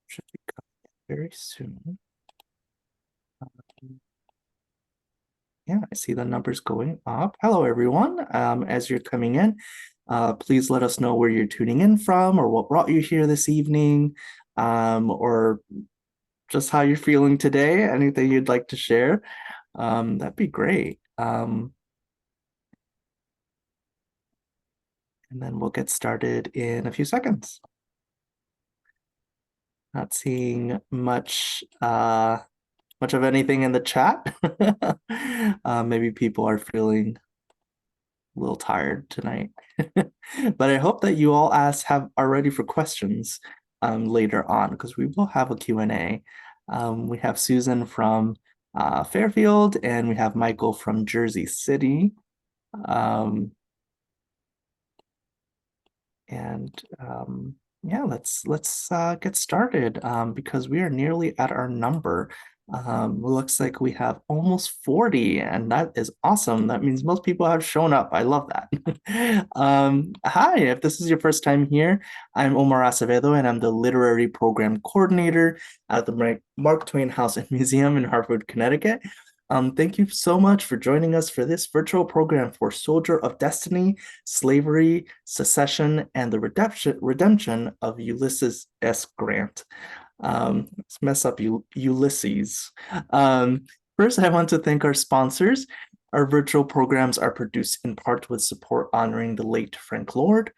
Should be coming very soon. Yeah, I see the numbers going up. Hello, everyone. As you're coming in, please let us know where you're tuning in from or what brought you here this evening, or just how you're feeling today. Anything you'd like to share, that'd be great. And then we'll get started in a few seconds. Not seeing much of anything in the chat. Maybe people are feeling a little tired tonight. But I hope that you all are ready for questions later on, because we will have a Q&A. We have Susan from Fairfield, and we have Michael from Jersey City. Yeah, let's get started because we are nearly at our number. Looks like we have almost 40, and that is awesome. That means most people have shown up. I love that. Hi, if this is your first time here, I'm Omar Acevedo, and I'm the literary program coordinator at the Mark Twain House Museum in Hartford, Connecticut. Thank you so much for joining us for this virtual program for Soldier of Destiny, Slavery, Secession, and the Redemption of Ulysses S. Grant. Let's mess up Ulysses. First, I want to thank our sponsors. Our virtual programs are produced in part with support honoring the late Frank Lord.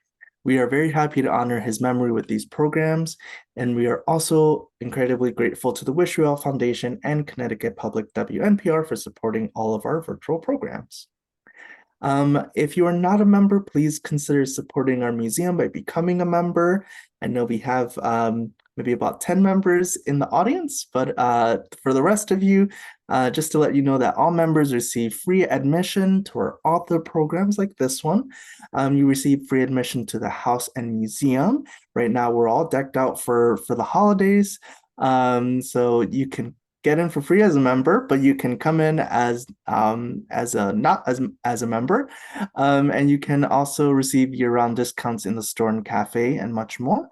We are very happy to honor his memory with these programs, and we are also incredibly grateful to the Wish You Well Foundation and Connecticut Public WNPR for supporting all of our virtual programs. If you are not a member, please consider supporting our museum by becoming a member. I know we have maybe about 10 members in the audience, but for the rest of you, just to let you know that all members receive free admission to our author programs like this one. You receive free admission to the house and museum. Right now, we're all decked out for the holidays, so you can get in for free as a member, but you can come in as a member, and you can also receive year-round discounts in the store and cafe and much more.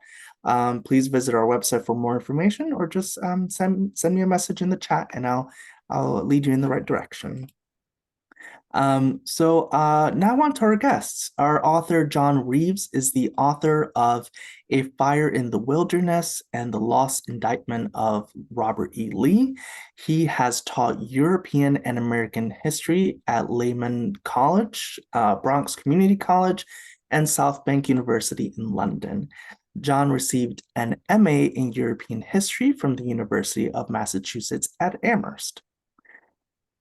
Please visit our website for more information, or just send me a message in the chat, and I'll lead you in the right direction. Now on to our guests. Our author, John Reeves, is the author of A Fire in the Wilderness and the Lost Indictment of Robert E. Lee. He has taught European and American history at Lehman College, Bronx Community College, and Southbank University in London. John received an MA in European history from the University of Massachusetts at Amherst.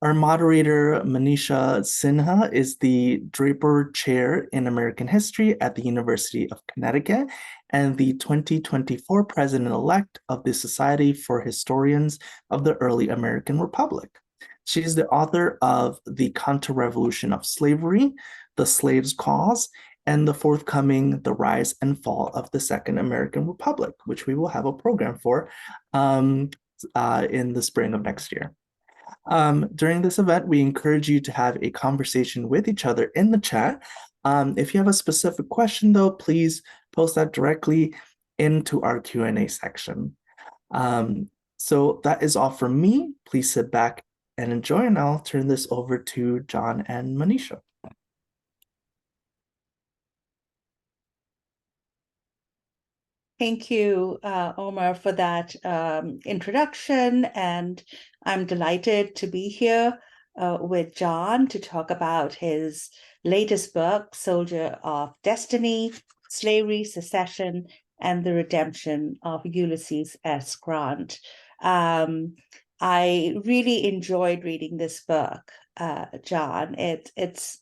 Our moderator, Manisha Sinha, is the Draper Chair in American History at the University of Connecticut and the 2024 President-elect of the Society for Historians of the Early American Republic. She is the author of The Counter-Revolution of Slavery, The Slave's Cause, and the forthcoming The Rise and Fall of the Second American Republic, which we will have a program for in the spring of next year. During this event, we encourage you to have a conversation with each other in the chat. If you have a specific question, though, please post that directly into our Q&A section. So that is all from me. Please sit back and enjoy, and I'll turn this over to John and Manisha. Thank you, Omar, for that introduction, and I'm delighted to be here with John to talk about his latest book, Soldier of Destiny, Slavery, Secession, and the Redemption of Ulysses S. Grant. I really enjoyed reading this book, John. It's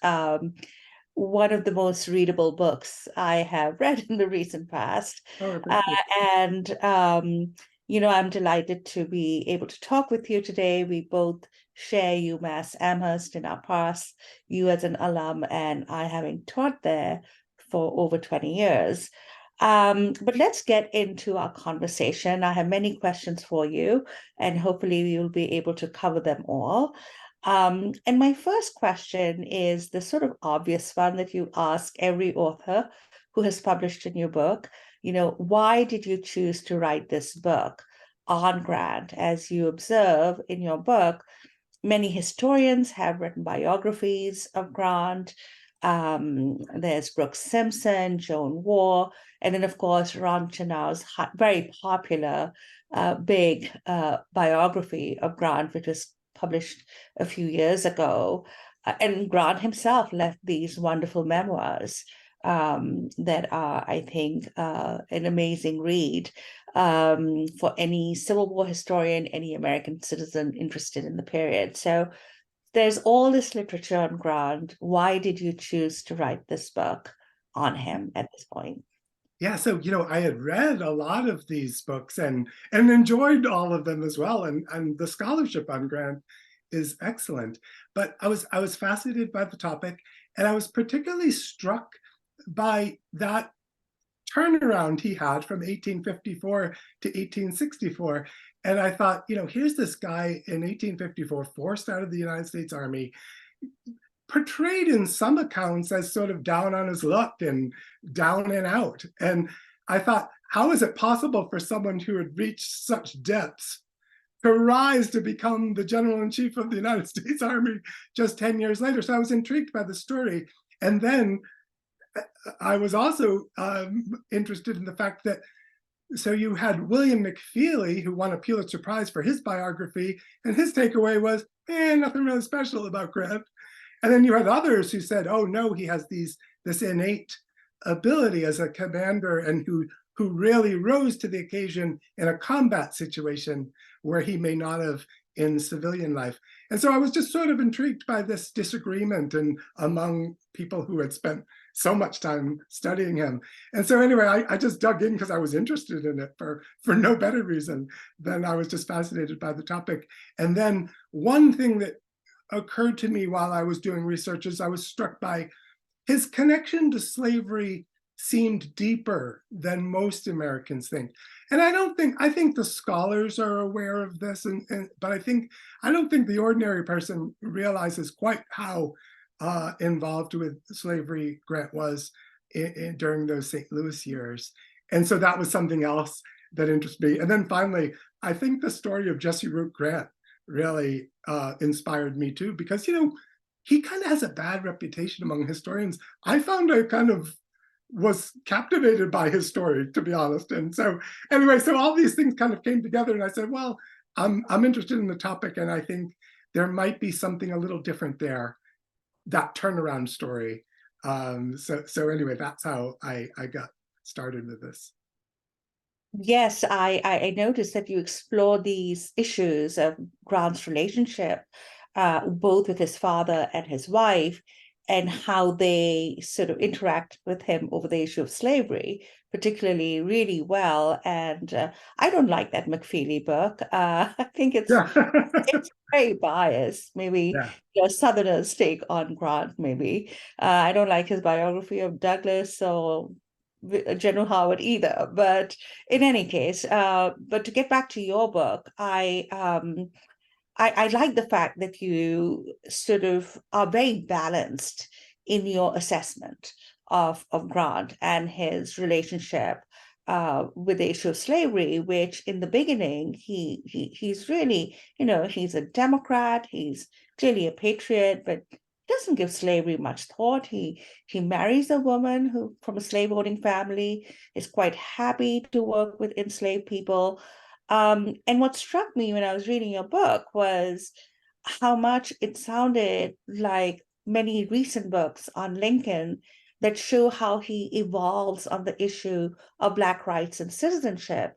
one of the most readable books I have read in the recent past. And I'm delighted to be able to talk with you today. We both share UMass Amherst in our past, you as an alum and I having taught there for over 20 years. But let's get into our conversation. I have many questions for you, and hopefully you'll be able to cover them all. And my first question is the sort of obvious one that you ask every author who has published a new book, why did you choose to write this book on Grant? As you observe in your book, many historians have written biographies of Grant. There's Brooks Simpson, Joan Waugh, and then, of course, Ron Chenow's very popular, big biography of Grant, which was published a few years ago. And Grant himself left these wonderful memoirs that are, I think, an amazing read for any Civil War historian, any American citizen interested in the period. So there's all this literature on Grant. Why did you choose to write this book on him at this point? Yeah, so I had read a lot of these books and enjoyed all of them as well, and the scholarship on Grant is excellent. But I was fascinated by the topic, and I was particularly struck by that turnaround he had from 1854 to 1864. And I thought, here's this guy in 1854, forced out of the United States Army, portrayed in some accounts as sort of down on his luck and down and out. And I thought, how is it possible for someone who had reached such depths to rise to become the general-in-chief of the United States Army just 10 years later? So I was intrigued by the story. And then I was also interested in the fact that, so you had William McFeely, who won a Pulitzer Prize for his biography, and his takeaway was, nothing really special about Grant. And then you had others who said, oh no, he has this innate ability as a commander, and who really rose to the occasion in a combat situation where he may not have in civilian life. And so I was just sort of intrigued by this disagreement and among people who had spent so much time studying him. And so anyway, I just dug in because I was interested in it for no better reason than I was just fascinated by the topic. And then one thing that occurred to me while I was doing research is I was struck by his connection to slavery seemed deeper than most Americans think. And I think the scholars are aware of this, but I don't think the ordinary person realizes quite how involved with slavery Grant was during those St. Louis years. And so that was something else that interested me. And then finally, I think the story of Jesse Root Grant really inspired me too, because, he kind of has a bad reputation among historians. I found I kind of was captivated by his story, to be honest. And so anyway, so all these things kind of came together, and I said, well, I'm interested in the topic, and I think there might be something a little different there, that turnaround story. So anyway, that's how I got started with this. Yes, I noticed that you explore these issues of Grant's relationship, both with his father and his wife, and how they sort of interact with him over the issue of slavery, particularly really well. And I don't like that McFeely book. I think it's very biased, maybe Southerners' take on Grant, maybe. I don't like his biography of Douglas or General Howard either. But in any case, but to get back to your book, I like the fact that you sort of are very balanced in your assessment of Grant and his relationship with the issue of slavery, which in the beginning, he's really, he's a Democrat, he's clearly a patriot, but doesn't give slavery much thought. He marries a woman who from a slaveholding family, is quite happy to work with enslaved people. And what struck me when I was reading your book was how much it sounded like many recent books on Lincoln that show how he evolves on the issue of Black rights and citizenship.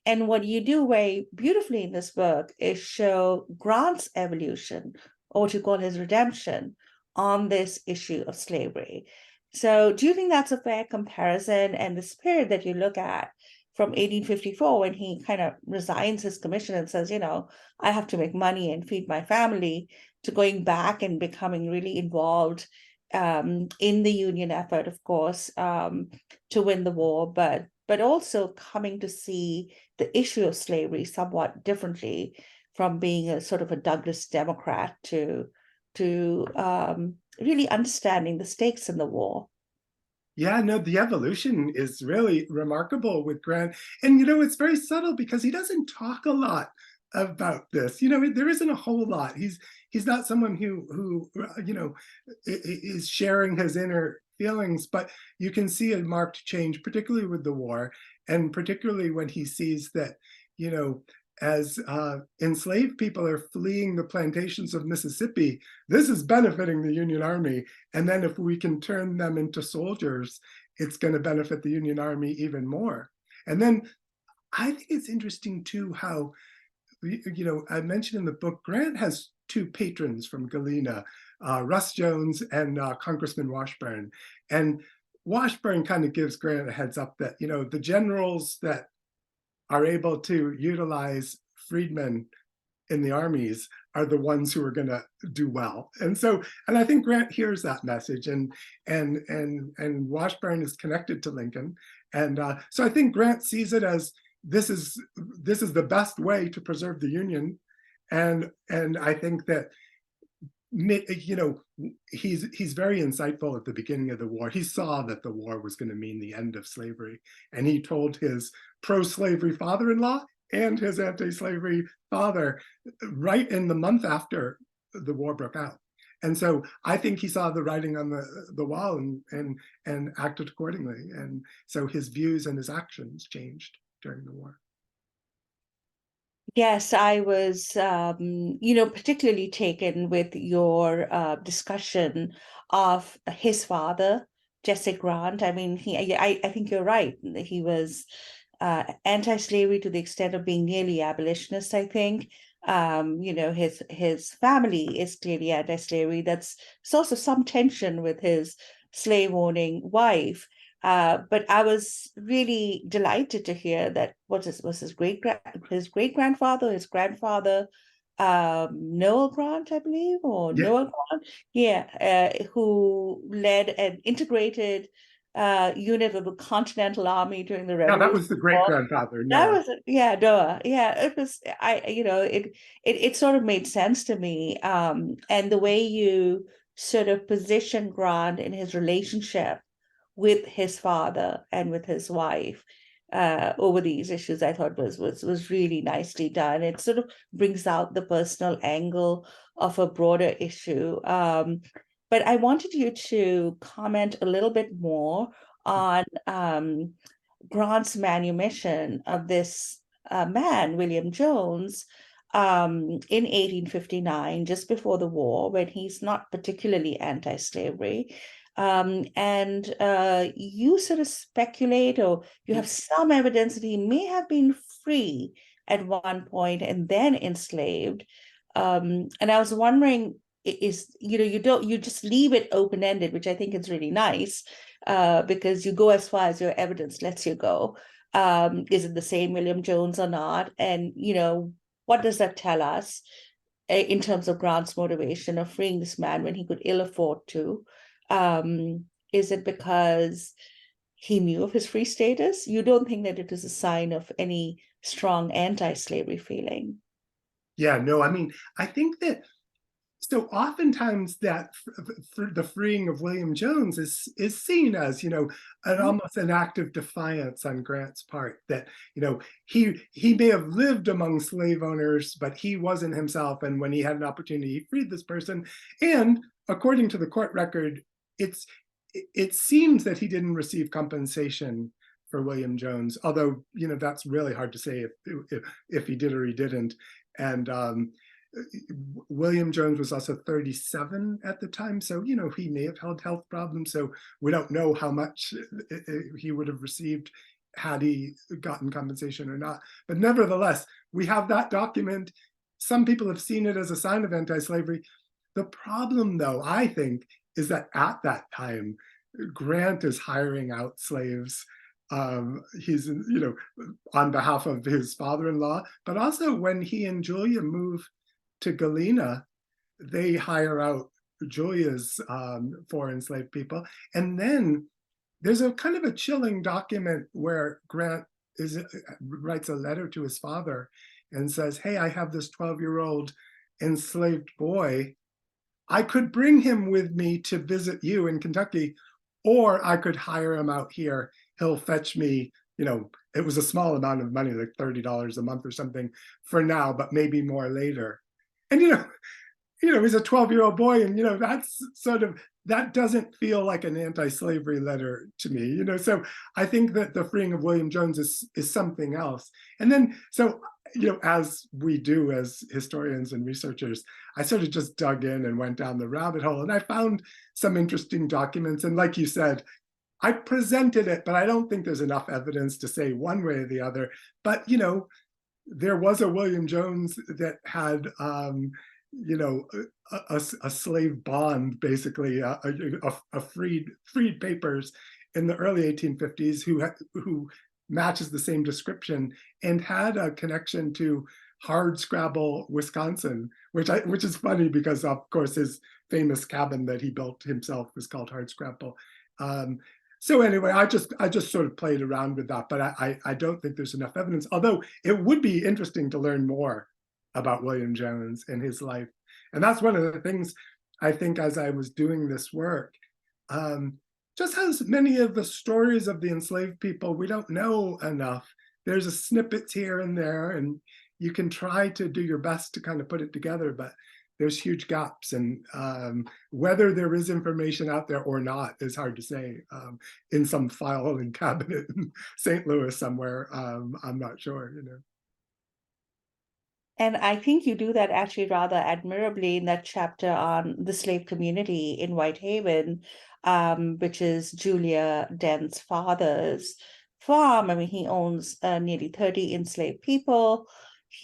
And what you do very beautifully in this book is show Grant's evolution, or what you call his redemption, on this issue of slavery. So do you think that's a fair comparison? And the spirit that you look at from 1854, when he kind of resigns his commission and says, I have to make money and feed my family, to going back and becoming really involved in the Union effort, of course, to win the war, but also coming to see the issue of slavery somewhat differently, from being a sort of a Douglas Democrat to really understanding the stakes in the war. Yeah, no, the evolution is really remarkable with Grant. And, it's very subtle because he doesn't talk a lot about this. There isn't a whole lot. He's not someone who is sharing his inner feelings, but you can see a marked change, particularly with the war, and particularly when he sees that, you know, as enslaved people are fleeing the plantations of Mississippi, this is benefiting the Union Army. And then if we can turn them into soldiers, it's going to benefit the Union Army even more. And then I think it's interesting too how, I mentioned in the book, Grant has two patrons from Galena, Russ Jones and Congressman Washburn. And Washburn kind of gives Grant a heads up that, the generals that are able to utilize freedmen in the armies are the ones who are going to do well. And I think Grant hears that message, and Washburn is connected to Lincoln. And so I think Grant sees it as this is the best way to preserve the Union. And I think that, he's very insightful at the beginning of the war. He saw that the war was going to mean the end of slavery. And he told his pro-slavery father-in-law and his anti-slavery father right in the month after the war broke out. And so I think he saw the writing on the wall and acted accordingly. And so his views and his actions changed during the war. Yes, I was, particularly taken with your discussion of his father, Jesse Grant. I mean, I think you're right. He was anti-slavery to the extent of being nearly abolitionist, I think. His family is clearly anti-slavery. There's also some tension with his slave-owning wife. But I was really delighted to hear that was his great grandfather, his grandfather, Noel Grant, I believe, or Yeah. Noel Grant, who led an integrated unit of the Continental Army during the Revolution. Yeah, that was the great grandfather. That was Noah. Yeah, it was. It sort of made sense to me. And the way you sort of position Grant in his relationship with his father and with his wife over these issues, I thought was really nicely done. It sort of brings out the personal angle of a broader issue. But I wanted you to comment a little bit more on Grant's manumission of this man, William Jones, in 1859, just before the war, when he's not particularly anti-slavery. And you sort of speculate, or you have some evidence that he may have been free at one point and then enslaved. And I was wondering, you just leave it open-ended, which I think is really nice, because you go as far as your evidence lets you go. Is it the same William Jones or not? And what does that tell us in terms of Grant's motivation of freeing this man when he could ill afford to? Is it because he knew of his free status? You don't think that it is a sign of any strong anti-slavery feeling? Yeah, no, I mean, I think that so oftentimes that the freeing of William Jones is seen as, almost an act of defiance on Grant's part, that, he may have lived among slave owners, but he wasn't himself. And when he had an opportunity, he freed this person. And according to the court record, it seems that he didn't receive compensation for William Jones, although, that's really hard to say if he did or he didn't. And William Jones was also 37 at the time, so he may have had health problems, so we don't know how much he would have received had he gotten compensation or not. But nevertheless, we have that document. Some people have seen it as a sign of anti-slavery. The problem, though, I think, is that at that time, Grant is hiring out slaves. He's, on behalf of his father-in-law, but also when he and Julia move to Galena, they hire out Julia's four enslaved people. And then there's a kind of a chilling document where Grant writes a letter to his father and says, hey, I have this 12-year-old enslaved boy. I could bring him with me to visit you in Kentucky, or I could hire him out here. He'll fetch me, it was a small amount of money, like $30 a month or something for now, but maybe more later. And, he's a 12-year-old boy, and, that's sort of, that doesn't feel like an anti-slavery letter to me, so I think that the freeing of William Jones is something else. And then, so, as we do as historians and researchers, I sort of just dug in and went down the rabbit hole, and I found some interesting documents. And like you said, I presented it, but I don't think there's enough evidence to say one way or the other. But, there was a William Jones that had, a slave bond, basically, a freed papers in the early 1850s who matches the same description and had a connection to Hardscrabble, Wisconsin, which is funny because, of course, his famous cabin that he built himself was called Hardscrabble. So anyway, I just sort of played around with that, but I don't think there's enough evidence. Although it would be interesting to learn more about William Jones and his life, and that's one of the things I think as I was doing this work. Just as many of the stories of the enslaved people, we don't know enough. There's a snippets here and there, and you can try to do your best to kind of put it together, but there's huge gaps, and whether there is information out there or not is hard to say. In some filing cabinet in St. Louis somewhere, I'm not sure, And I think you do that actually rather admirably in that chapter on the slave community in Whitehaven, which is Julia Dent's father's farm. I mean, he owns nearly 30 enslaved people.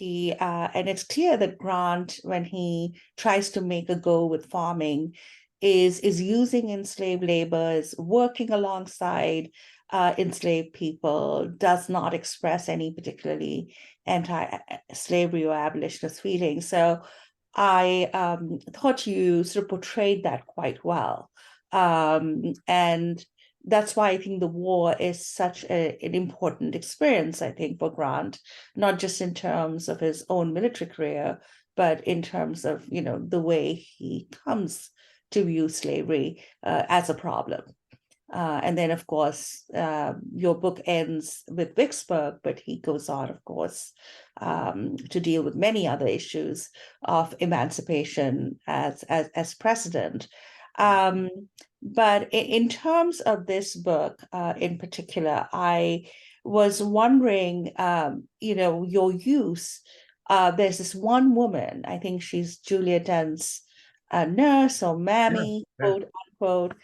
And it's clear that Grant, when he tries to make a go with farming, is using enslaved labor, is working alongside enslaved people, does not express any particularly anti-slavery or abolitionist feelings. So I thought you sort of portrayed that quite well. And that's why I think the war is such an important experience, I think, for Grant, not just in terms of his own military career, but in terms of, the way he comes to view slavery as a problem. And then, of course, your book ends with Vicksburg, but he goes on, of course, to deal with many other issues of emancipation as precedent. But in terms of this book in particular, I was wondering, your use. There's this one woman, I think she's Julia Dent's nurse or mammy, Yeah. quote unquote.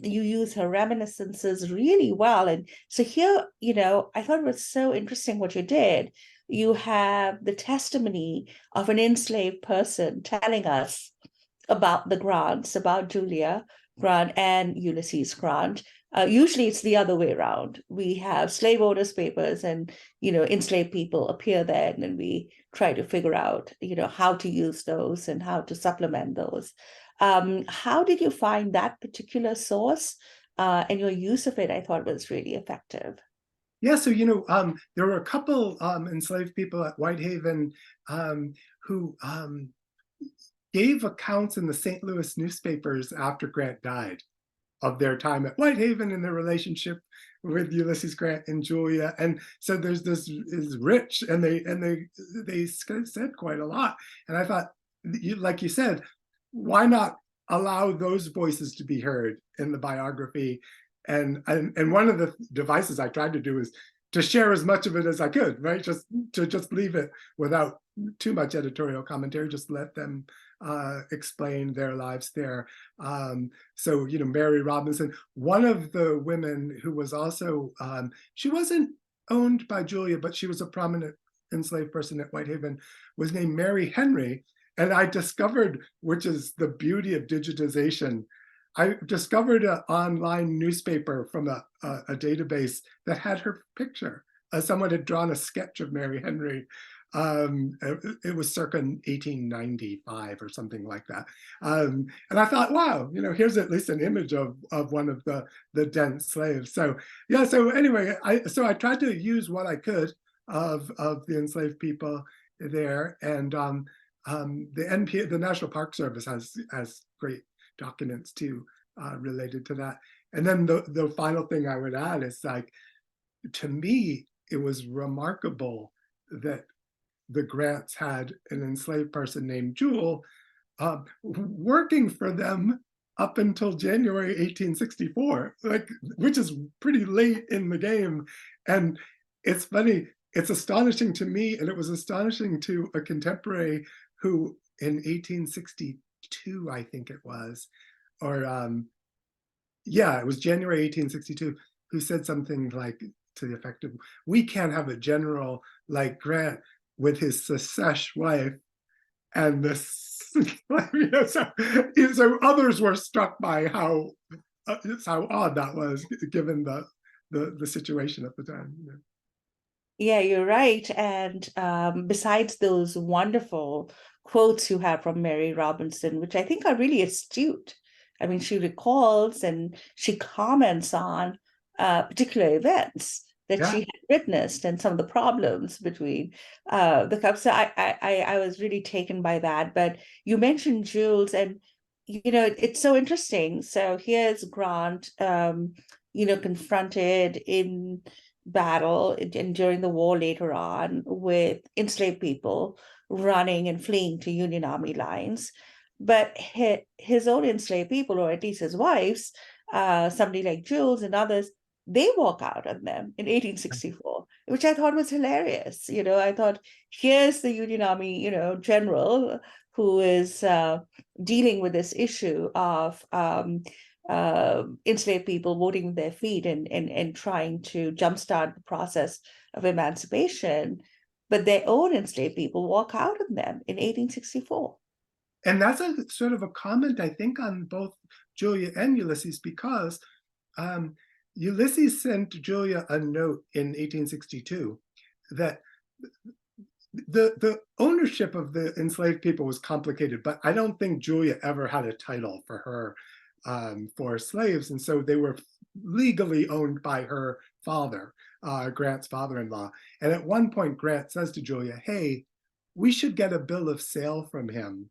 You use her reminiscences really well. And so here, I thought it was so interesting what you did. You have the testimony of an enslaved person telling us about the Grants, about Julia Grant and Ulysses Grant. Usually it's the other way around. We have slave owners' papers and, enslaved people appear there, and then we try to figure out, how to use those and how to supplement those. How did you find that particular source and your use of it? I thought was really effective. Yeah, so there were a couple enslaved people at Whitehaven who gave accounts in the St. Louis newspapers after Grant died of their time at Whitehaven and their relationship with Ulysses Grant and Julia. And so there's this is rich, and they said quite a lot. And I thought, like you said, why not allow those voices to be heard in the biography? And one of the devices I tried to do is to share as much of it as I could, right? Just leave it without too much editorial commentary, just let them explain their lives there. So, Mary Robinson, one of the women who was also, she wasn't owned by Julia, but she was a prominent enslaved person at Whitehaven, was named Mary Henry. And I discovered, which is the beauty of digitization, I discovered an online newspaper from a database that had her picture. Someone had drawn a sketch of Mary Henry. It was circa 1895 or something like that. And I thought, wow, here's at least an image of one of the Dent slaves. So yeah, so anyway, I tried to use what I could of the enslaved people there. And the National Park Service has great documents too related to that. And then the final thing I would add is, like, to me, it was remarkable that the Grants had an enslaved person named Jewel working for them up until January 1864, like, which is pretty late in the game. And it's funny, it's astonishing to me, and it was astonishing to a contemporary who in 1862, I think it was, or yeah, it was January 1862, who said something like to the effect of, we can't have a general like Grant with his secesh wife and this. You know, so others were struck by how odd that was, given the situation at the time. You know. Yeah, you're right. And besides those wonderful quotes you have from Mary Robinson, which I think are really astute. I mean, she recalls and she comments on particular events that she had witnessed and some of the problems between the couples. So I was really taken by that. But you mentioned Jules, and it's so interesting. So here's Grant, confronted in battle and during the war later on with enslaved people running and fleeing to Union Army lines. But his own enslaved people, or at least his wives, somebody like Jules and others, they walk out on them in 1864, which I thought was hilarious. I thought, here's the Union Army, general who is dealing with this issue of enslaved people voting with their feet and trying to jumpstart the process of emancipation, but their own enslaved people walk out on them in 1864. And that's a sort of a comment, I think, on both Julia and Ulysses, because Ulysses sent Julia a note in 1862 that the ownership of the enslaved people was complicated, but I don't think Julia ever had a title for her for slaves, and so they were legally owned by her father, Grant's father-in-law. And at one point, Grant says to Julia, "Hey, we should get a bill of sale from him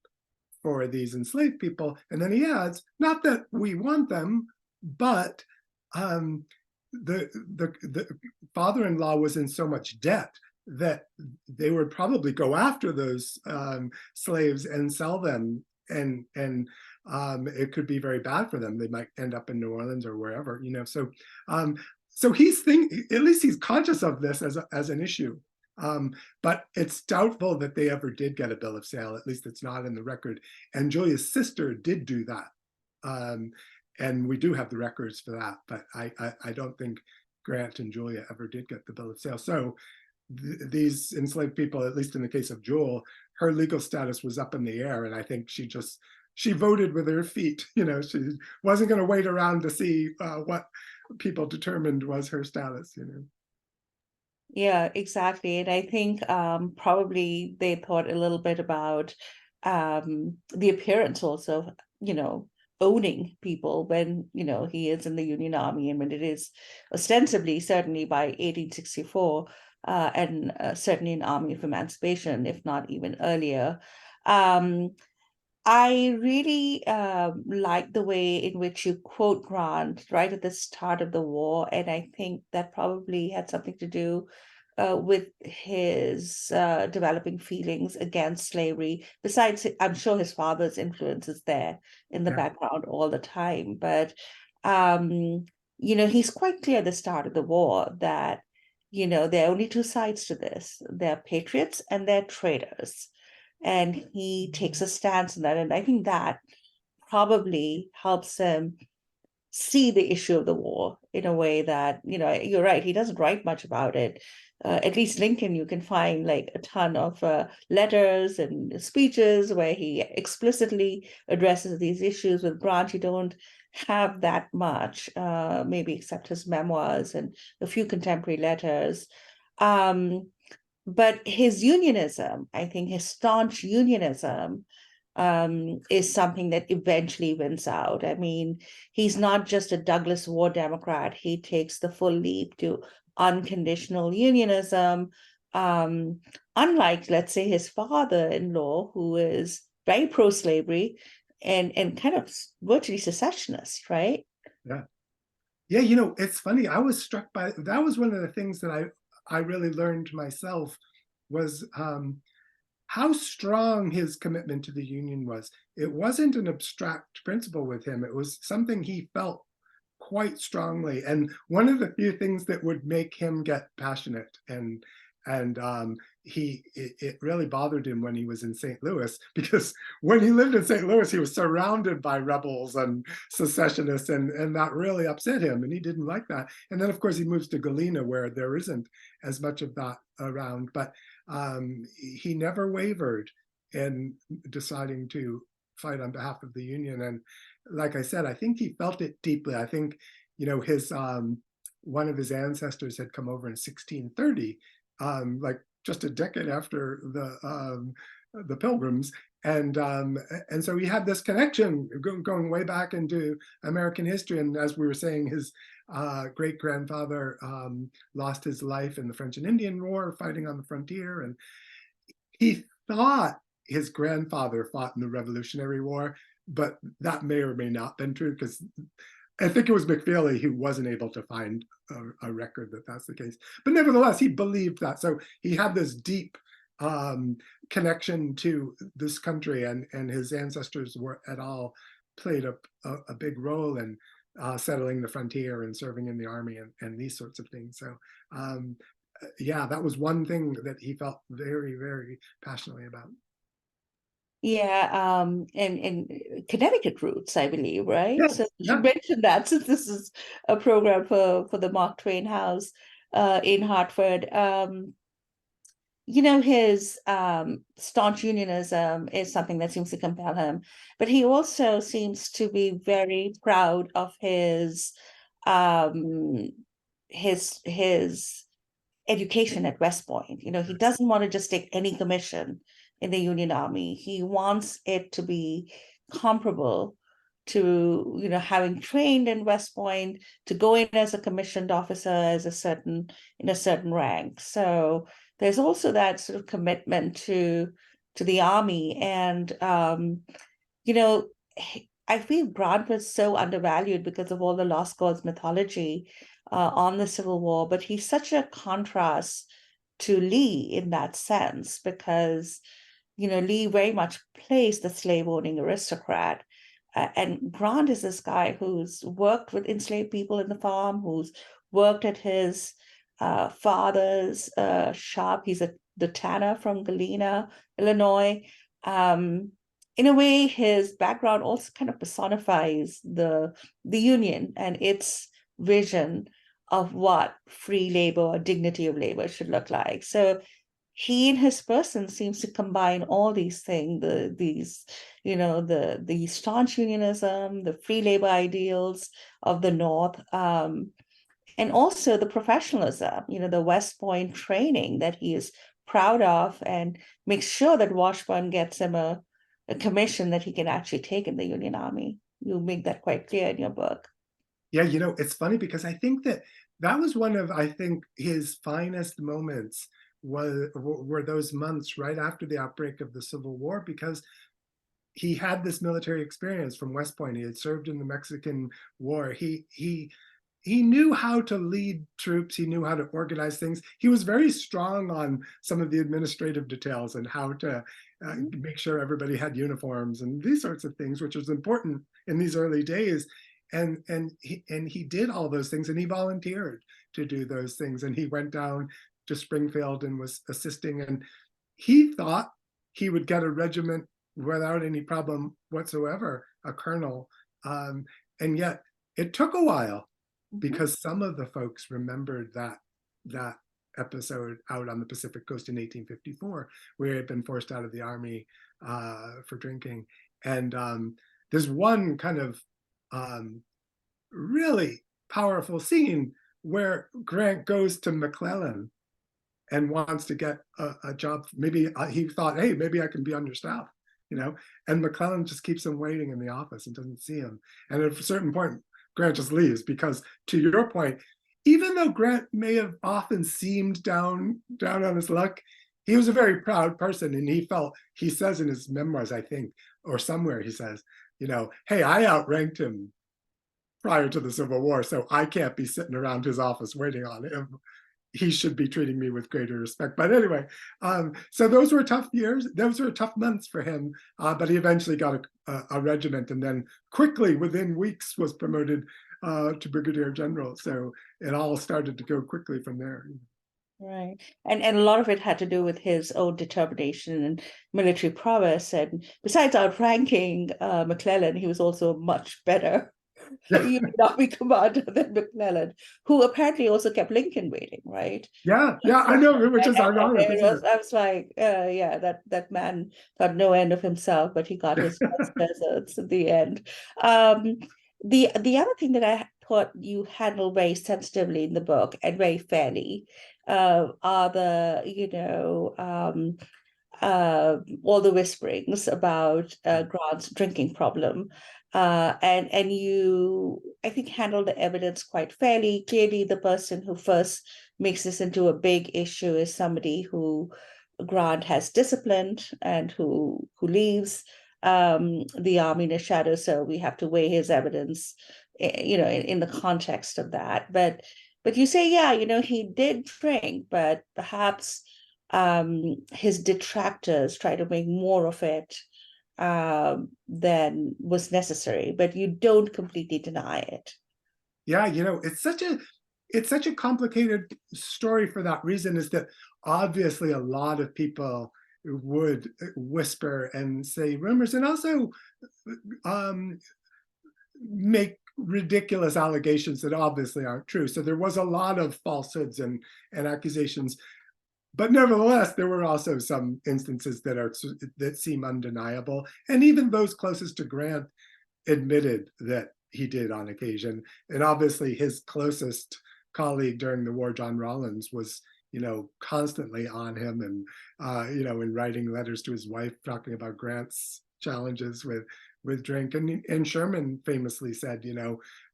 for these enslaved people." And then he adds, "Not that we want them, but the father-in-law was in so much debt that they would probably go after those slaves and sell them, and it could be very bad for them. They might end up in New Orleans or wherever, so he's at least he's conscious of this as an issue. But it's doubtful that they ever did get a bill of sale. At least it's not in the record. And Julia's sister did do that. And we do have the records for that, but I don't think Grant and Julia ever did get the bill of sale. So these enslaved people, at least in the case of Jewel, her legal status was up in the air. And I think she voted with her feet. She wasn't going to wait around to see what people determined was her status. Yeah, exactly. And I think probably they thought a little bit about the appearance also, owning people when, he is in the Union Army, and when it is ostensibly, certainly by 1864, and certainly an army of emancipation, if not even earlier. I really like the way in which you quote Grant right at the start of the war, and I think that probably had something to do with his developing feelings against slavery. Besides, I'm sure his father's influence is there in the background all the time, but he's quite clear at the start of the war that there are only two sides to this. There are patriots and there are traitors. And he takes a stance on that. And I think that probably helps him see the issue of the war in a way that, you're right, he doesn't write much about it. At least Lincoln, you can find like a ton of letters and speeches where he explicitly addresses these issues. With Grant, you don't have that much, maybe except his memoirs and a few contemporary letters. But his unionism, I think his staunch unionism, is something that eventually wins out. I mean, he's not just a Douglas War Democrat. He takes the full leap to unconditional unionism, unlike, let's say, his father-in-law, who is very pro-slavery and kind of virtually secessionist, right? Yeah. Yeah, it's funny. I was struck by that. Was one of the things that I really learned myself was how strong his commitment to the Union was. It wasn't an abstract principle with him. It was something he felt quite strongly, and one of the few things that would make him get passionate. And it really bothered him when he was in St. Louis, because when he lived in St. Louis, he was surrounded by rebels and secessionists, and that really upset him, and he didn't like that. And then, of course, he moves to Galena, where there isn't as much of that around, but he never wavered in deciding to fight on behalf of the Union. And like I said, I think he felt it deeply. I think, his one of his ancestors had come over in 1630, like just a decade after the Pilgrims, and so he had this connection going way back into American history. And as we were saying, his great grandfather lost his life in the French and Indian War, fighting on the frontier, and he thought his grandfather fought in the Revolutionary War, but that may or may not have been true, because I think it was McFeely who wasn't able to find a record that that's the case. But nevertheless, he believed that. So he had this deep connection to this country, and his ancestors were at all played a big role in settling the frontier and serving in the army and these sorts of things. So yeah, that was one thing that he felt very, very passionately about. Yeah, and Connecticut roots, I believe, right? Yes, So you yeah. should mention that, since this is a program for the Mark Twain House in Hartford. His staunch unionism is something that seems to compel him, but he also seems to be very proud of um, his education at West Point. He doesn't want to just take any commission in the Union Army. He wants it to be comparable to, having trained in West Point, to go in as a commissioned officer in a certain rank. So there's also that sort of commitment to the army. And you know, I feel Grant was so undervalued because of all the lost cause mythology on the Civil War, but he's such a contrast to Lee in that sense, because Lee very much plays the slave owning aristocrat. And Grant is this guy who's worked with enslaved people in the farm, who's worked at his father's shop. He's the tanner from Galena, Illinois. In a way, his background also kind of personifies the union and its vision of what free labor or dignity of labor should look like. So he in his person seems to combine all these things, the staunch unionism, the free labor ideals of the North, and also the professionalism, the West Point training that he is proud of, and makes sure that Washburn gets him a commission that he can actually take in the Union Army. You make that quite clear in your book. Yeah, it's funny, because I think that was one of, I think, his finest moments were those months right after the outbreak of the Civil War, because he had this military experience from West Point. He had served in the Mexican War. He knew how to lead troops. He knew how to organize things. He was very strong on some of the administrative details and how to make sure everybody had uniforms and these sorts of things, which was important in these early days. And he did all those things, and he volunteered to do those things. And he went down to Springfield and was assisting. And he thought he would get a regiment without any problem whatsoever, a colonel. And yet it took a while, because some of the folks remembered that episode out on the Pacific Coast in 1854, where he had been forced out of the army for drinking. And there's one kind of really powerful scene where Grant goes to McClellan and wants to get a job. Maybe he thought, hey, maybe I can be on your staff, and McClellan just keeps him waiting in the office and doesn't see him. And at a certain point, Grant just leaves, because, to your point, even though Grant may have often seemed down on his luck, he was a very proud person. And he says in his memoirs, I think, or somewhere, he says, hey, I outranked him prior to the Civil War, so I can't be sitting around his office waiting on him. He should be treating me with greater respect. But anyway, so those were tough years. Those were tough months for him. But he eventually got a regiment, and then quickly, within weeks, was promoted to brigadier general. So it all started to go quickly from there. Right. And a lot of it had to do with his own determination and military prowess. And besides outranking McClellan, he was also much better. Yeah. You may not be commander than McClellan, who apparently also kept Lincoln waiting, right? Yeah, I know, which is ironic. I was like, yeah, that man thought no end of himself, but he got his just deserts in the end. The other thing that I thought you handled very sensitively in the book and very fairly are the, all the whisperings about Grant's drinking problem. And you, I think, handle the evidence quite fairly. Clearly, the person who first makes this into a big issue is somebody who Grant has disciplined and who leaves the army in a shadow. So we have to weigh his evidence, in the context of that. But you say, yeah, he did drink, but perhaps his detractors try to make more of it than was necessary, but you don't completely deny it. Yeah, it's such a complicated story for that reason, is that obviously a lot of people would whisper and say rumors, and also make ridiculous allegations that obviously aren't true. So there was a lot of falsehoods and accusations. But nevertheless, there were also some instances that seem undeniable. And even those closest to Grant admitted that he did on occasion. And obviously his closest colleague during the war, John Rawlins, was, constantly on him and, in writing letters to his wife, talking about Grant's challenges with drink. And Sherman famously said,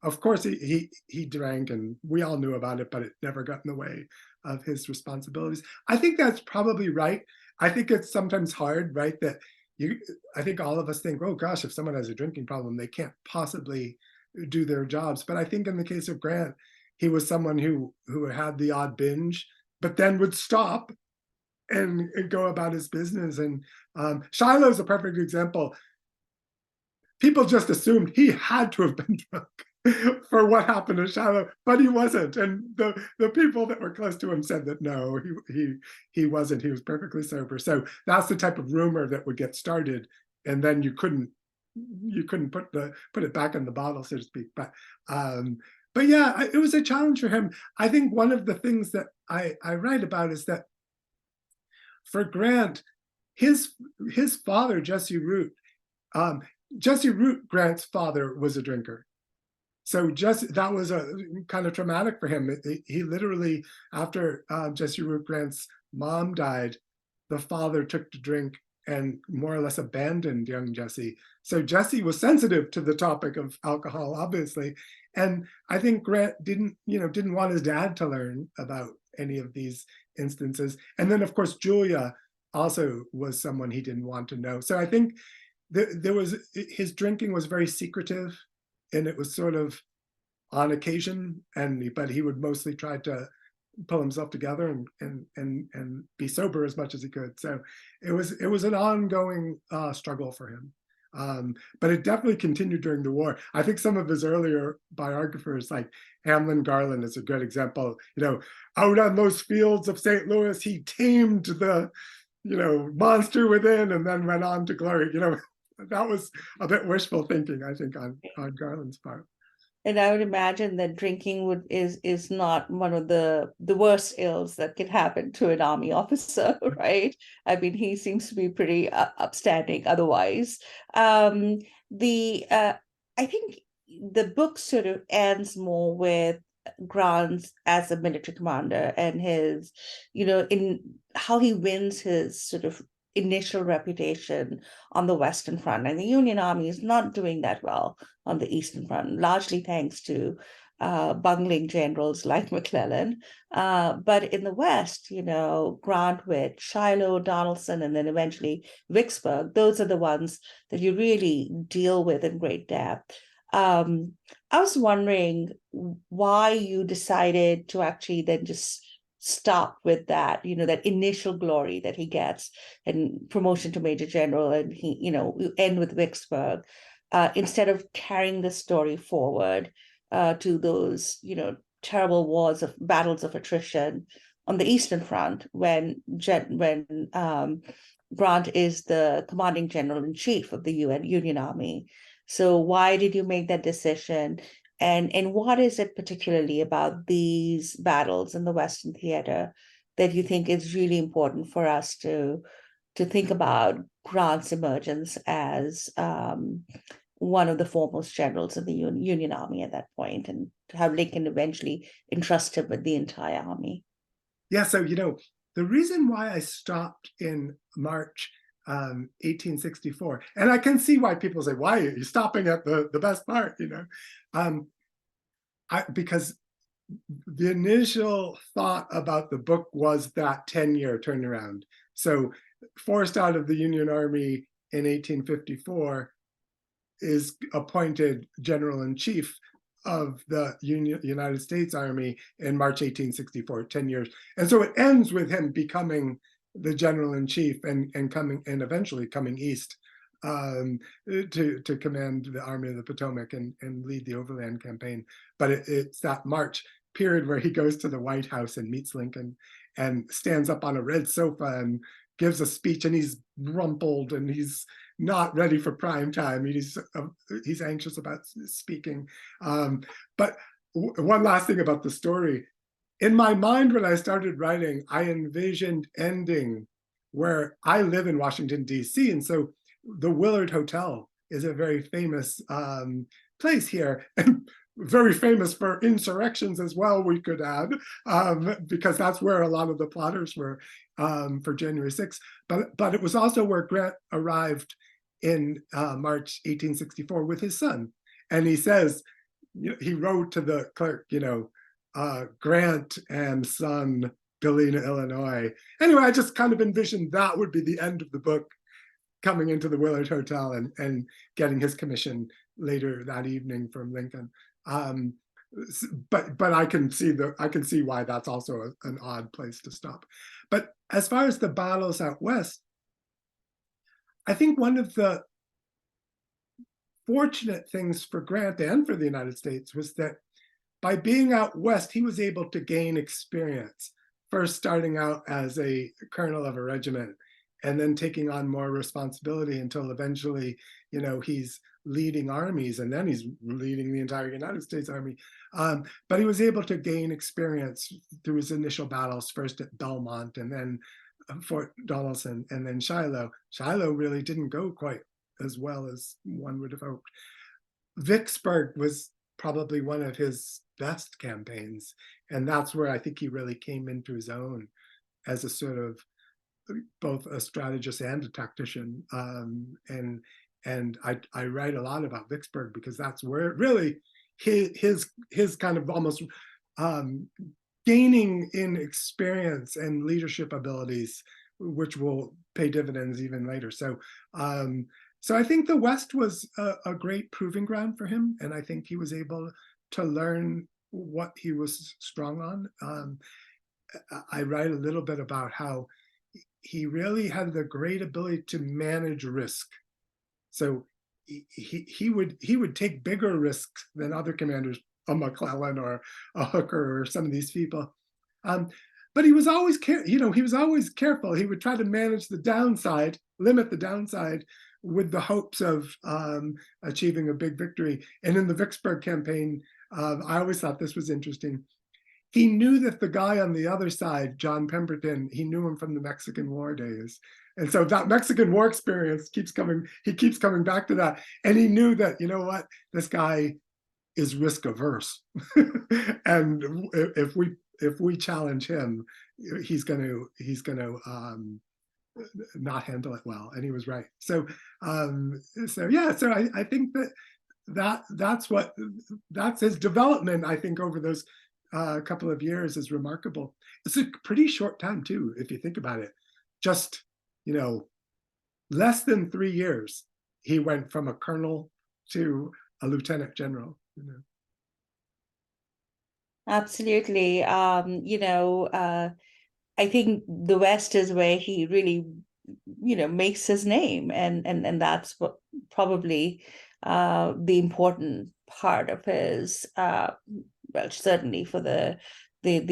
of course he drank and we all knew about it, but it never got in the way of his responsibilities. I think that's probably right. I think it's sometimes hard, right? I think all of us think, oh gosh, if someone has a drinking problem, they can't possibly do their jobs. But I think in the case of Grant, he was someone who had the odd binge, but then would stop and go about his business. And Shiloh is a perfect example. People just assumed he had to have been drunk for what happened to Shiloh, but he wasn't. And the people that were close to him said that no, he wasn't. He was perfectly sober. So that's the type of rumor that would get started, and then you couldn't put it back in the bottle, so to speak. But yeah, it was a challenge for him. I think one of the things that I write about is that for Grant, his father, Jesse Root, Grant's father, was a drinker. So that was a kind of traumatic for him. He literally, after Jesse Root Grant's mom died, the father took to drink and more or less abandoned young Jesse. So Jesse was sensitive to the topic of alcohol, obviously. And I think Grant didn't want his dad to learn about any of these instances. And then, of course, Julia also was someone he didn't want to know. So I think his drinking was very secretive, and it was sort of on occasion, but he would mostly try to pull himself together and be sober as much as he could. So it was an ongoing struggle for him. But it definitely continued during the war. I think some of his earlier biographers, like Hamlin Garland, is a good example. Out on those fields of St. Louis, he tamed the monster within, and then went on to glory. That was a bit wishful thinking, I think, on Garland's part. And I would imagine that drinking is not one of the worst ills that can happen to an army officer, right? I mean, he seems to be pretty upstanding otherwise. I think the book sort of ends more with Grant as a military commander and his, in how he wins his sort of initial reputation on the Western Front. And the Union Army is not doing that well on the Eastern Front, largely thanks to bungling generals like McClellan. But in the West, Grant with Shiloh, Donaldson, and then eventually Vicksburg, those are the ones that you really deal with in great depth. I was wondering why you decided to actually then just stop with that, that initial glory that he gets and promotion to Major General, and you end with Vicksburg, instead of carrying the story forward to those, terrible wars of battles of attrition on the Eastern Front when Grant is the commanding general in chief of the Union Army. So why did you make that decision? And what is it particularly about these battles in the Western theater that you think is really important for us to think about Grant's emergence as one of the foremost generals of the Union Army at that point, and how Lincoln eventually entrusted him with the entire army? Yeah, so the reason why I stopped in March 1864, and I can see why people say, why are you stopping at the best part, because the initial thought about the book was that 10-year turnaround. So forced out of the Union Army in 1854, is appointed general-in-chief of the United States Army in March 1864, 10 years. And so it ends with him becoming the general-in-chief and eventually coming east to command the Army of the Potomac and lead the Overland Campaign. But it's that March period where he goes to the White House and meets Lincoln and stands up on a red sofa and gives a speech, and he's rumpled and he's not ready for prime time. He's anxious about speaking. But one last thing about the story. In my mind, when I started writing, I envisioned ending where I live in Washington, D.C. And so the Willard Hotel is a very famous place here, and very famous for insurrections as well, we could add, because that's where a lot of the plotters were for January 6th. But it was also where Grant arrived in March 1864 with his son. And he says, he wrote to the clerk, Grant and son, Galena, Illinois. Anyway, I just kind of envisioned that would be the end of the book, coming into the Willard Hotel and getting his commission later that evening from Lincoln. But I can see why that's also an odd place to stop. But as far as the battles out west, I think one of the fortunate things for Grant and for the United States was that by being out west, he was able to gain experience, first starting out as a colonel of a regiment and then taking on more responsibility until eventually, he's leading armies, and then he's leading the entire United States Army. But he was able to gain experience through his initial battles, first at Belmont and then Fort Donelson and then Shiloh. Shiloh really didn't go quite as well as one would have hoped. Vicksburg was probably one of his best campaigns, and that's where I think he really came into his own as a sort of both a strategist and a tactician. And I write a lot about Vicksburg because that's where really his kind of almost gaining in experience and leadership abilities, which will pay dividends even later. So I think the West was a great proving ground for him, and I think he was able to learn what he was strong on. I write a little bit about how he really had the great ability to manage risk. So he would take bigger risks than other commanders, a McClellan or a Hooker or some of these people. But he was always careful. He would try to manage the downside, limit the downside, with the hopes of achieving a big victory. And in the Vicksburg campaign, I always thought this was interesting. He knew that the guy on the other side, John Pemberton, he knew him from the Mexican War days. And so that Mexican War experience keeps coming back to that. And he knew that, this guy is risk averse. And if we challenge him, he's going to not handle it well. And he was right. So I think that's his development, I think, over those couple of years is remarkable. It's a pretty short time too, if you think about it. Just, less than 3 years, he went from a colonel to a lieutenant general. You know. Absolutely. I think the West is where he really, makes his name, and that's what probably the important part of his, well, certainly for the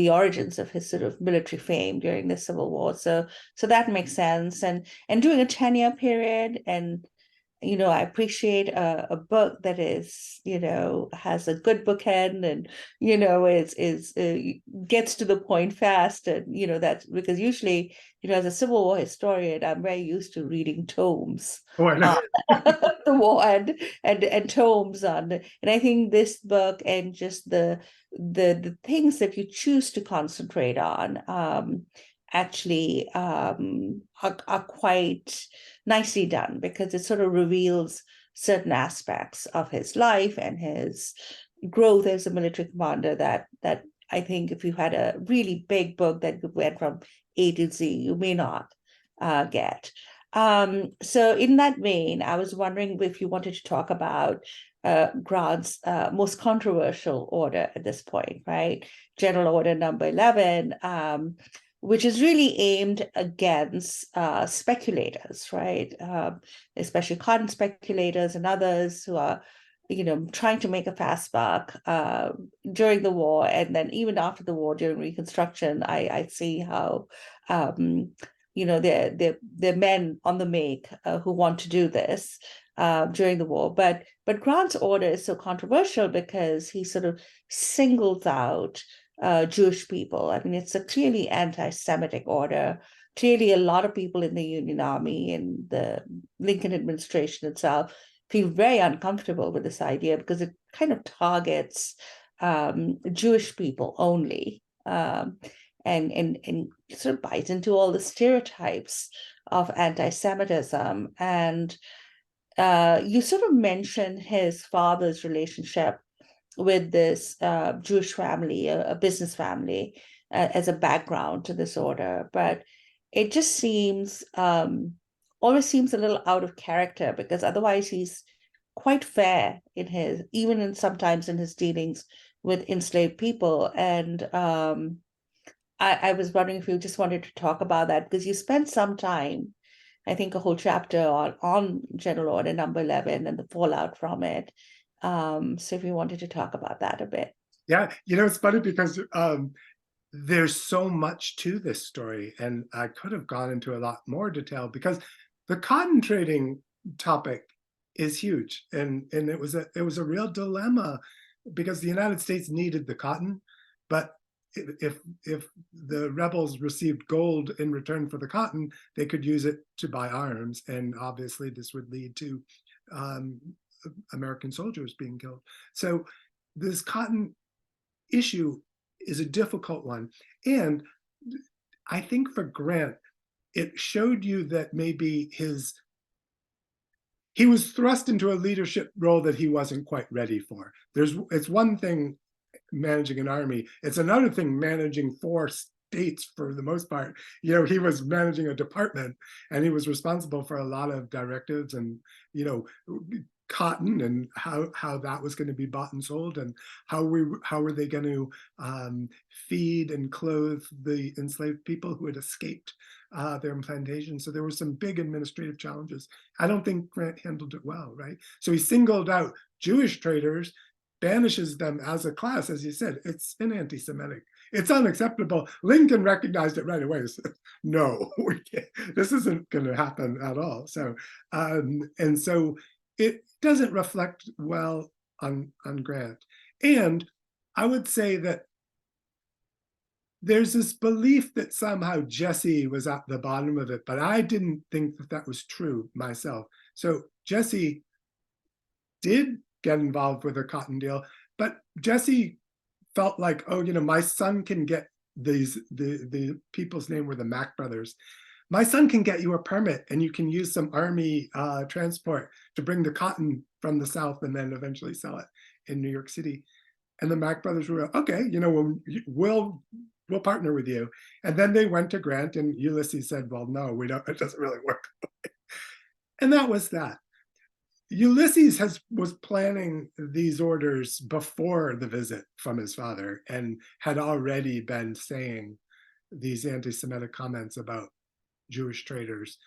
origins of his sort of military fame during the Civil War. So that makes sense. And during a 10-year period, and I appreciate a book that is, has a good bookend, and is gets to the point fast, and that's because usually, as a Civil War historian, I'm very used to reading tomes Oh, I know. the war, and tomes on, and I think this book and just the things that you choose to concentrate on actually are quite nicely done, because it sort of reveals certain aspects of his life and his growth as a military commander that I think if you had a really big book that went from A to Z, you may not get. So in that vein, I was wondering if you wanted to talk about Grant's most controversial order at this point, right? General Order Number 11, which is really aimed against speculators, right? Especially cotton speculators and others who are, trying to make a fast buck during the war, and then even after the war, during Reconstruction. I see how, they're men on the make who want to do this during the war. But Grant's order is so controversial because he sort of singles out Jewish people. I mean, it's a clearly anti-Semitic order. Clearly, a lot of people in the Union Army and the Lincoln administration itself feel very uncomfortable with this idea, because it kind of targets Jewish people only, and sort of bites into all the stereotypes of anti-Semitism. And you sort of mentioned his father's relationship with this Jewish family, a business family, as a background to this order. But it just always seems a little out of character, because otherwise he's quite fair in his, even in sometimes in his dealings with enslaved people. And I was wondering if you just wanted to talk about that, because you spent some time, I think a whole chapter on General Order Number 11 and the fallout from it. So if you wanted to talk about that a bit. Yeah, it's funny because there's so much to this story, and I could have gone into a lot more detail, because the cotton trading topic is huge, and it was a real dilemma, because the United States needed the cotton, but if the rebels received gold in return for the cotton, they could use it to buy arms, and obviously this would lead to American soldiers being killed. So this cotton issue is a difficult one, and I think for Grant, it showed you that maybe he was thrust into a leadership role that he wasn't quite ready for. It's one thing managing an army, it's another thing managing 4 states for the most part. He was managing a department, and he was responsible for a lot of directives, and cotton, and how that was going to be bought and sold, and how were they going to feed and clothe the enslaved people who had escaped their plantations. So there were some big administrative challenges. I don't think Grant handled it well, right? So he singled out Jewish traders, banishes them as a class, as you said. It's an anti-Semitic. It's unacceptable. Lincoln recognized it right away. He said, no, we can't. This isn't going to happen at all. So, and so it doesn't reflect well on Grant. And I would say that there's this belief that somehow Jesse was at the bottom of it, but I didn't think that was true myself. So Jesse did get involved with a cotton deal, but Jesse felt like, oh, my son can get the people's name were the Mack brothers. My son can get you a permit, and you can use some army transport to bring the cotton from the South and then eventually sell it in New York City. And the Mack brothers were, okay, we'll partner with you. And then they went to Grant, and Ulysses said, well, no, we don't, it doesn't really work. And that was that. Ulysses was planning these orders before the visit from his father and had already been saying these anti-Semitic comments about Jewish traders.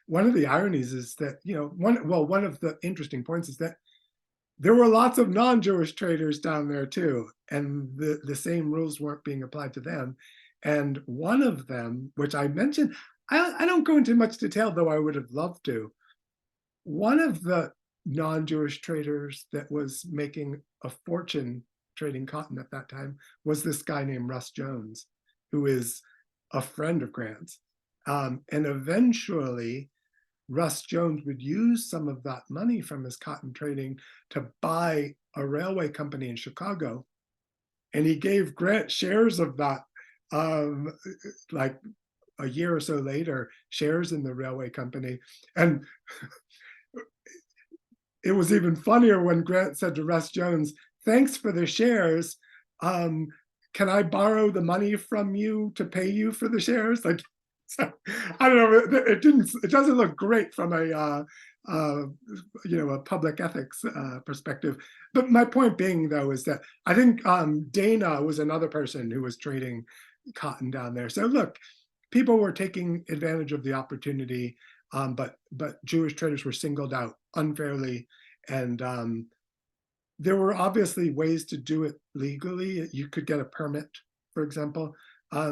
One of the ironies is that, one of the interesting points is that there were lots of non-Jewish traders down there too, and the same rules weren't being applied to them. And one of them, which I mentioned, I don't go into much detail, though I would have loved to. One of the non-Jewish traders that was making a fortune trading cotton at that time was this guy named Russ Jones, who is a friend of Grant's. And eventually, Russ Jones would use some of that money from his cotton trading to buy a railway company in Chicago. And he gave Grant shares of that, like a year or so later, shares in the railway company. And it was even funnier when Grant said to Russ Jones, "Thanks for the shares. Can I borrow the money from you to pay you for the shares?" Like, so, I don't know. It doesn't look great from a public ethics perspective. But my point being, though, is that I think Dana was another person who was trading cotton down there. So look, people were taking advantage of the opportunity, but Jewish traders were singled out unfairly, and there were obviously ways to do it legally. You could get a permit, for example.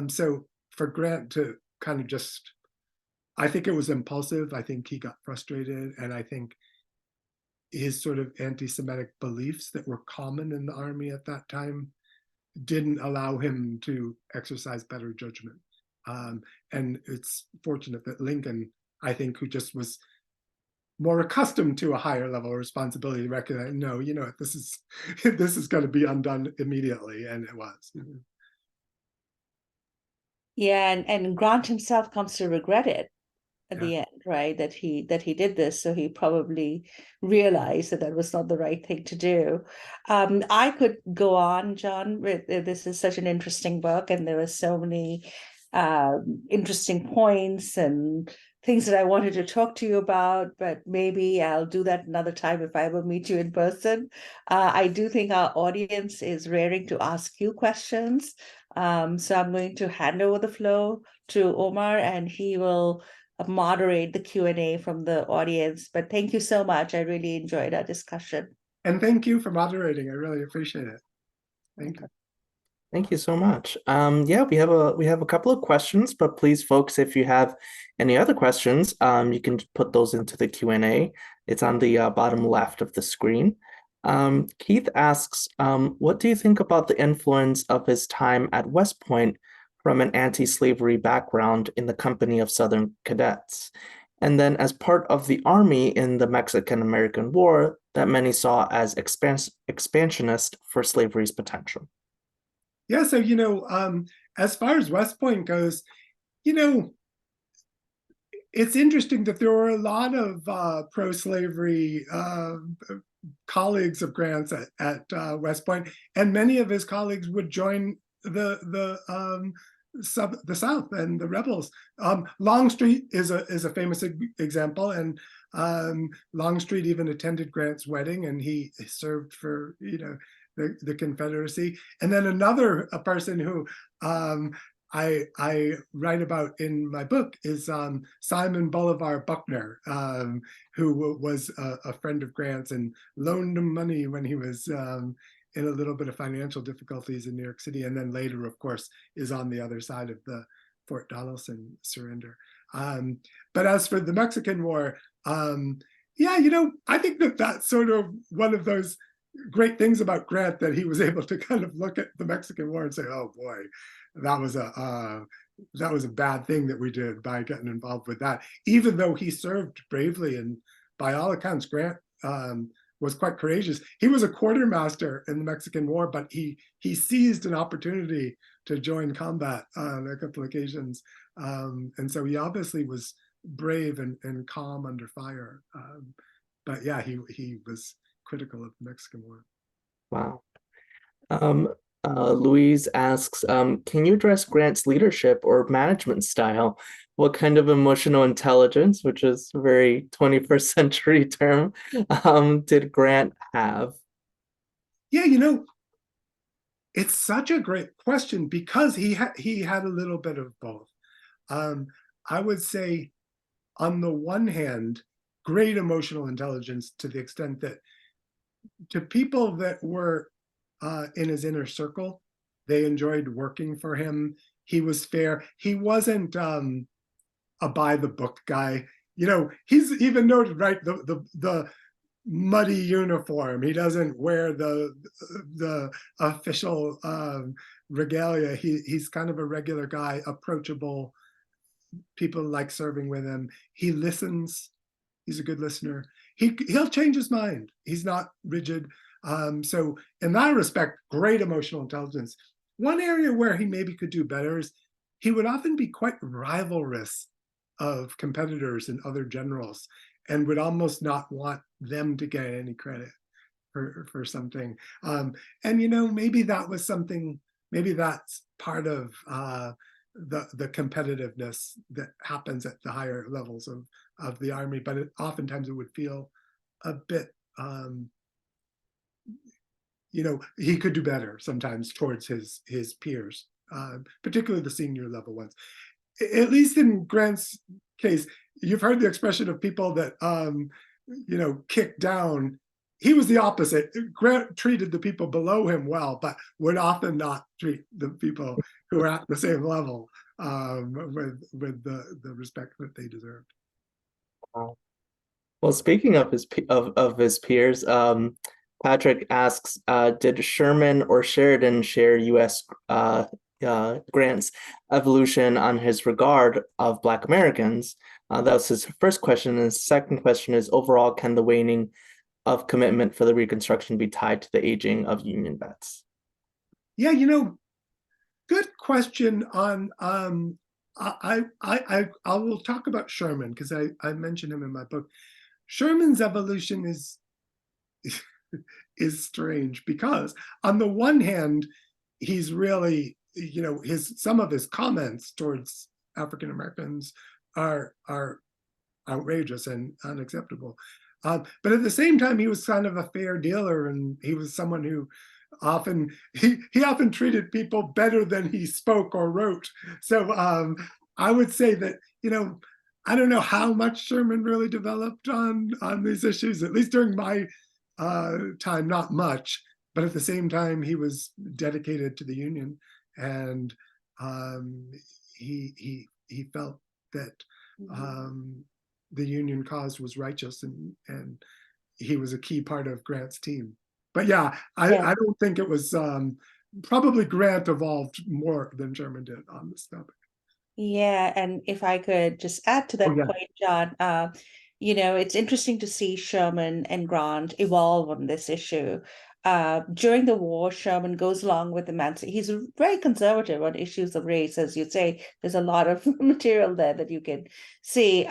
So for Grant to kind of just, I think it was impulsive. I think he got frustrated, and I think his sort of anti-Semitic beliefs that were common in the army at that time didn't allow him to exercise better judgment. And it's fortunate that Lincoln, I think, who just was more accustomed to a higher level of responsibility, recognized, no, this is going to be undone immediately, and it was. Yeah, and Grant himself comes to regret it at the end, right? That he did this, so he probably realized that was not the right thing to do. I could go on, John. This is such an interesting book, and there were so many interesting points and things that I wanted to talk to you about, but maybe I'll do that another time if I ever meet you in person. I do think our audience is raring to ask you questions. So I'm going to hand over the floor to Omar, and he will moderate the Q&A from the audience. But thank you so much. I really enjoyed our discussion. And thank you for moderating. I really appreciate it. Thank you. Thank you so much. Yeah, we have a couple of questions, but please, folks, if you have any other questions, you can put those into the Q&A. It's on the bottom left of the screen. Keith asks, what do you think about the influence of his time at West Point from an anti-slavery background in the company of Southern cadets, and then as part of the Army in the Mexican-American War that many saw as expansionist for slavery's potential? Yeah, so, as far as West Point goes, it's interesting that there were a lot of pro-slavery colleagues of Grant's at West Point, and many of his colleagues would join the South and the rebels. Longstreet is a famous example, and Longstreet even attended Grant's wedding, and he served for the Confederacy. And then another person who I write about in my book is Simon Bolivar Buckner, who was a friend of Grant's and loaned him money when he was in a little bit of financial difficulties in New York City, and then later, of course, is on the other side of the Fort Donelson surrender. But as for the Mexican War, I think that's sort of one of those great things about Grant, that he was able to kind of look at the Mexican War and say, "Oh boy, that was a bad thing that we did by getting involved with that." Even though he served bravely, and by all accounts, Grant was quite courageous. He was a quartermaster in the Mexican War, but he seized an opportunity to join combat on a couple of occasions, and so he obviously was brave and calm under fire. But yeah, he was critical of the Mexican War. Wow. Louise asks, can you address Grant's leadership or management style what kind of emotional intelligence, which is a very 21st century term, did Grant have? Yeah, it's such a great question because he had a little bit of both. I would say, on the one hand, great emotional intelligence to the extent that to people that were in his inner circle, they enjoyed working for him. He was fair. He wasn't a by the book guy. He's even noted, right, the muddy uniform. He doesn't wear the official regalia. He's kind of a regular guy, approachable. People like serving with him. He listens. He's a good listener. He'll change his mind. He's not rigid. So in that respect, great emotional intelligence. One area where he maybe could do better is he would often be quite rivalrous of competitors and other generals, and would almost not want them to get any credit for something. And maybe that was something. Maybe that's part of the competitiveness that happens at the higher levels of the army. But oftentimes it would feel a bit. He could do better sometimes towards his peers, particularly the senior level ones. At least in Grant's case, you've heard the expression of people that kick down. He was the opposite. Grant treated the people below him well, but would often not treat the people who were at the same level with the respect that they deserved. Well, speaking of his peers, Patrick asks, did Sherman or Sheridan share U.S. Grant's evolution on his regard of Black Americans? That was his first question. And his second question is, overall, can the waning of commitment for the Reconstruction be tied to the aging of Union vets? Yeah, good question on I will talk about Sherman because I mentioned him in my book. Sherman's evolution is strange because on the one hand, he's really, some of his comments towards African Americans are outrageous and unacceptable. But at the same time, he was kind of a fair dealer, and he was someone who often treated people better than he spoke or wrote. So I would say that I don't know how much Sherman really developed on these issues. At least during my time, not much. But at the same time, he was dedicated to the Union, and he felt that the Union cause was righteous, and he was a key part of Grant's team. But yeah, I don't think it was probably Grant evolved more than Sherman did on this topic. Yeah, and if I could just add to that point, John, it's interesting to see Sherman and Grant evolve on this issue. During the war, Sherman goes along with emancipation. He's very conservative on issues of race, as you say. There's a lot of material there that you can see.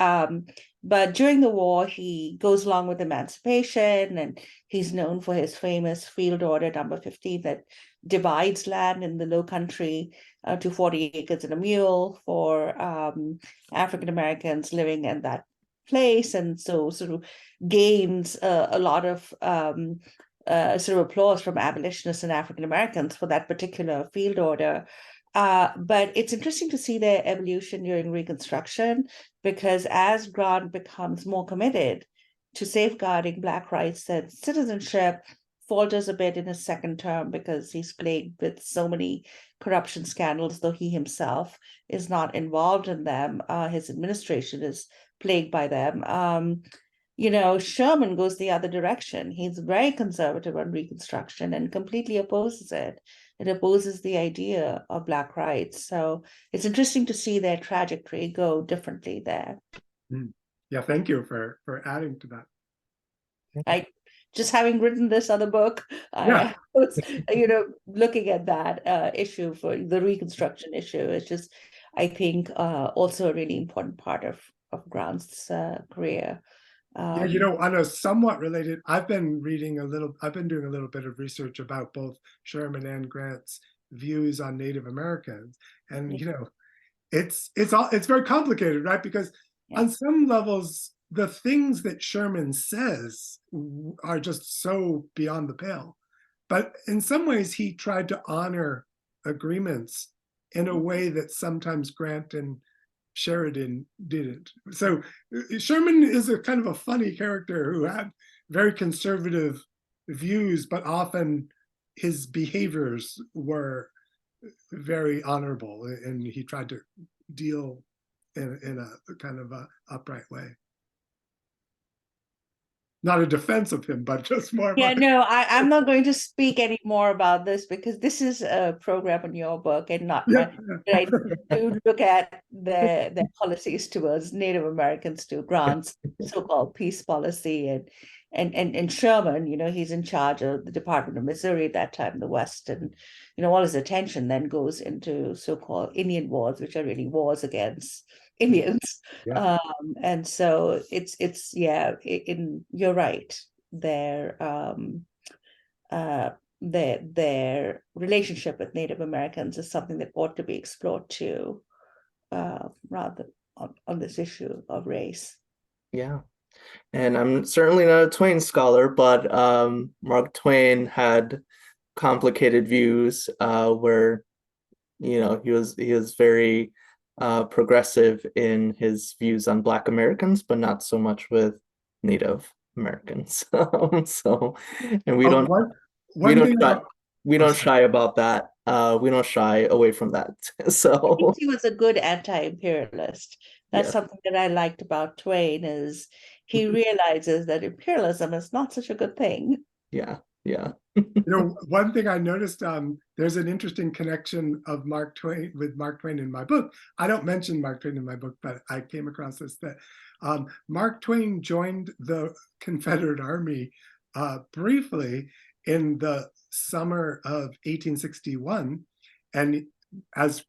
But during the war, he goes along with emancipation, and he's known for his famous Field Order number 15 that divides land in the Low Country to 40 acres and a mule for African Americans living in that place, and so sort of gains a lot of sort of applause from abolitionists and African Americans for that particular field order. But it's interesting to see their evolution during Reconstruction, because as Grant becomes more committed to safeguarding Black rights and citizenship, falters a bit in his second term because he's plagued with so many corruption scandals, though he himself is not involved in them. His administration is plagued by them. Sherman goes the other direction. He's very conservative on Reconstruction and completely opposes it. It opposes the idea of Black rights. So it's interesting to see their trajectory go differently there. Yeah, thank you for adding to that. Just having written this other book, I was, looking at that issue for the Reconstruction issue. It's just, I think, also a really important part of Grant's career. On a somewhat related, I've been doing a little bit of research about both Sherman and Grant's views on Native Americans. And, it's very complicated, right? Because on some levels, the things that Sherman says are just so beyond the pale. But in some ways, he tried to honor agreements in a way that sometimes Grant and Sheridan didn't. So Sherman is a kind of a funny character who had very conservative views, but often his behaviors were very honorable, and he tried to deal in a kind of a upright way. Not a defense of him, but just more of Yeah, a, no, I'm not going to speak any more about this because this is a program on your book and not yeah, mine. But I do look at the policies towards Native Americans to Grant's so-called peace policy, and Sherman, he's in charge of the Department of Missouri at that time, the West, and all his attention then goes into so-called Indian wars, which are really wars against Indians. yeah. And so it's you're right. Their relationship with Native Americans is something that ought to be explored too, rather on this issue of race. Yeah. And I'm certainly not a Twain scholar, but Mark Twain had complicated views where he was very progressive in his views on Black Americans, but not so much with Native Americans. So, and we Oh, don't we one don't thing shy, we I'm don't sorry. shy about that. We don't shy away from that. I So think he was a good anti-imperialist. That's yeah, something that I liked about Twain is he realizes that imperialism is not such a good thing. yeah, yeah. One thing I noticed, there's an interesting connection of Mark Twain with Mark Twain in my book. I don't mention Mark Twain in my book, but I came across this, that Mark Twain joined the Confederate Army briefly in the summer of 1861. And as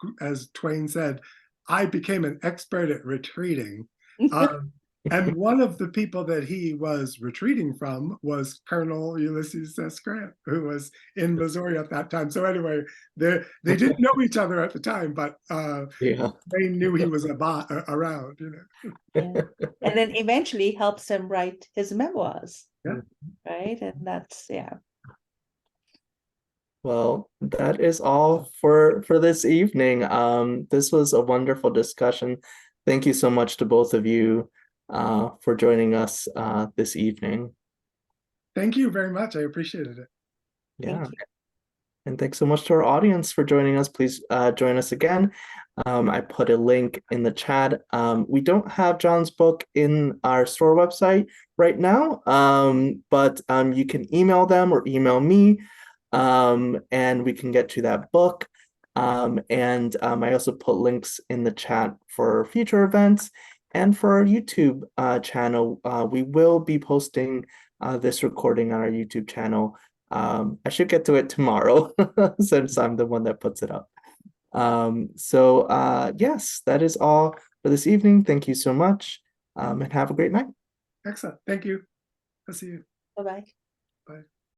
Twain said, I became an expert at retreating. Um, and one of the people that he was retreating from was Colonel Ulysses S. Grant, who was in Missouri at that time. So anyway, they didn't know each other at the time, but Yeah. they knew he was around. Yeah. And then eventually helps him write his memoirs. Yeah. Right. And that's Well, that is all for this evening. This was a wonderful discussion. Thank you so much to both of you for joining us this evening. Thank you very much. I appreciated it. Yeah. Thank you. And thanks so much to our audience for joining us. Please join us again. I put a link in the chat. We don't have John's book in our store website right now, but you can email them or email me, and we can get to that book. And I also put links in the chat for future events and for our YouTube channel. We will be posting this recording on our YouTube channel. I should get to it tomorrow since I'm the one that puts it up. Yes, that is all for this evening. Thank you so much, and have a great night. Excellent. Thank you. I'll see you. Bye-bye.